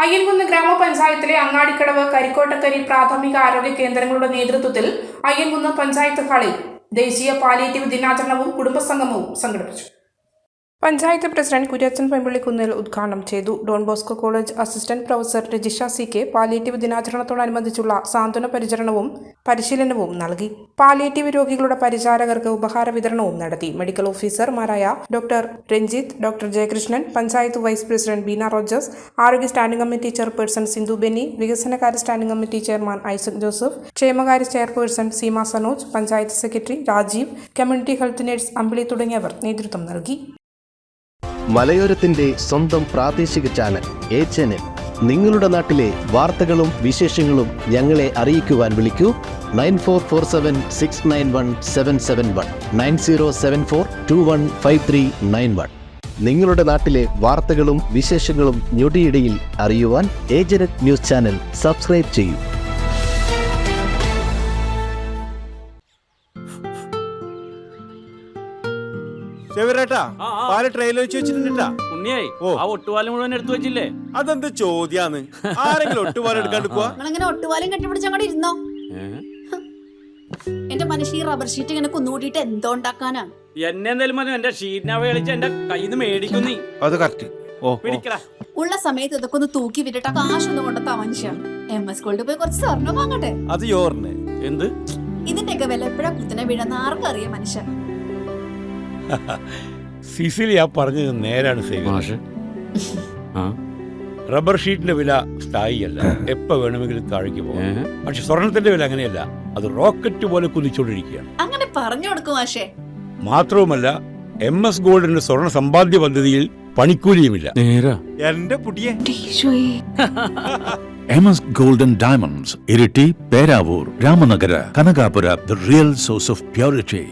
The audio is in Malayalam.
അയ്യൻകുന്ന് ഗ്രാമപഞ്ചായത്തിലെ അങ്ങാടിക്കടവ് കരിക്കോട്ടക്കരി പ്രാഥമിക ആരോഗ്യ കേന്ദ്രങ്ങളുടെ നേതൃത്വത്തിൽ അയ്യൻകുന്ന് പഞ്ചായത്ത് ഹാളിൽ ദേശീയ പാലിയേറ്റീവ് ദിനാചരണവും കുടുംബസംഗമവും സംഘടിപ്പിച്ചു. പഞ്ചായത്ത് പ്രസിഡന്റ് കുര്യച്ചൻ പെമ്പിളിക്കുന്നിൽ ഉദ്ഘാടനം ചെയ്തു. Don Bosco college assistant professor Rajisha C K palliative ദിനാചരണത്തോടനുബന്ധിച്ചുള്ള സാന്ത്വന പരിചരണവും പരിശീലനവും നൽകി. പാലിയേറ്റീവ് രോഗികളുടെ പരിചാരകർക്ക് ഉപഹാര വിതരണവും നടത്തി. മെഡിക്കൽ ഓഫീസർമാരായ doctor Ranjith, doctor Jayakrishnan, panchayat vice president Beena Rogers, ആരോഗ്യ standing committee chairperson Sindhu Benny, വികസനകാര്യ standing committee chairman Isaac Joseph, ക്ഷേമകാര്യ chairperson Seema Sanoj, panchayat secretary Rajeev, community health nurse Ambili തുടങ്ങിയവർ നേതൃത്വം നൽകി. മലയോരത്തിന്റെ സ്വന്തം പ്രാദേശിക ചാനൽ HNN. നിങ്ങളുടെ നാട്ടിലെ വാർത്തകളും വിശേഷങ്ങളും ഞങ്ങളെ അറിയിക്കുവാൻ വിളിക്കൂ 9447691771 9074215391. നിങ്ങളുടെ നാട്ടിലെ വാർത്തകളും വിശേഷങ്ങളും ഞൊടിയിടയിൽ അറിയുവാൻ ഏജനറ്റ് ന്യൂസ് ചാനൽ സബ്സ്ക്രൈബ് ചെയ്യൂ. അതെന്ത് ചോദ്യാന്ന്? ആരെങ്കിലും ഒട്ടുപാലം എടുക്കാണ്ട് പോവാ? ഒട്ടുപാലം കെട്ടിപ്പിടിച്ച് അങ്ങോട്ട് ഇരുന്നോ. എന്റെ മനുഷ്യ റബ്ബർ ഷീറ്റ് ഇങ്ങനെ കുന്നുകൂട്ടിട്ട് എന്തോ ഉണ്ടാക്കാനാ? എന്നെ എന്തായാലും മതി, എന്റെ ഷീറ്റിനെ കളിച്ച് എന്റെ കയ്യിൽ നിന്ന് മേടിക്കുന്നീ. അത് കറക്റ്റ്. ഉള്ള സമയത്ത് ഇതൊക്കെ ഒന്ന് തൂക്കി വിട്ടിട്ട് കാശൊന്നും കൊണ്ടെത്താ മനുഷ്യ. MS ഗോൾഡ് പോയി കുറച്ച് സ്വർണ്ണം വാങ്ങട്ടെ. അത് യോറിന് എന്ത്? ഇതിന്റെയൊക്കെ വില എപ്പോഴാ കുത്തിനെ വീഴുന്ന ആർക്കറിയാം മനുഷ്യ. സിസിലി ആ പറഞ്ഞത് നേരാണ്. റബ്ബർ ഷീറ്റിന്റെ വില സ്ഥായിയല്ല, എപ്പോ വേണമെങ്കിലും താഴേക്ക് പോകാം. പക്ഷെ സ്വർണത്തിന്റെ വില അങ്ങനെയല്ല, അത് റോക്കറ്റ് പോലെ കുതിച്ചുകൊണ്ടിരിക്കുകയാണ്. അങ്ങനെ പറഞ്ഞു കൊടുക്കും മാഷേ. മാത്രവുമല്ല MS ഗോൾഡിന്റെ സ്വർണ്ണ സമ്പാദ്യ പദ്ധതിയിൽ പണിക്കൂലിയുമില്ല. എന്റെ പുതിയ MS Gold and Diamonds, Iriti, Peravur, Ramanagara, Kanagapura, the real source of purity.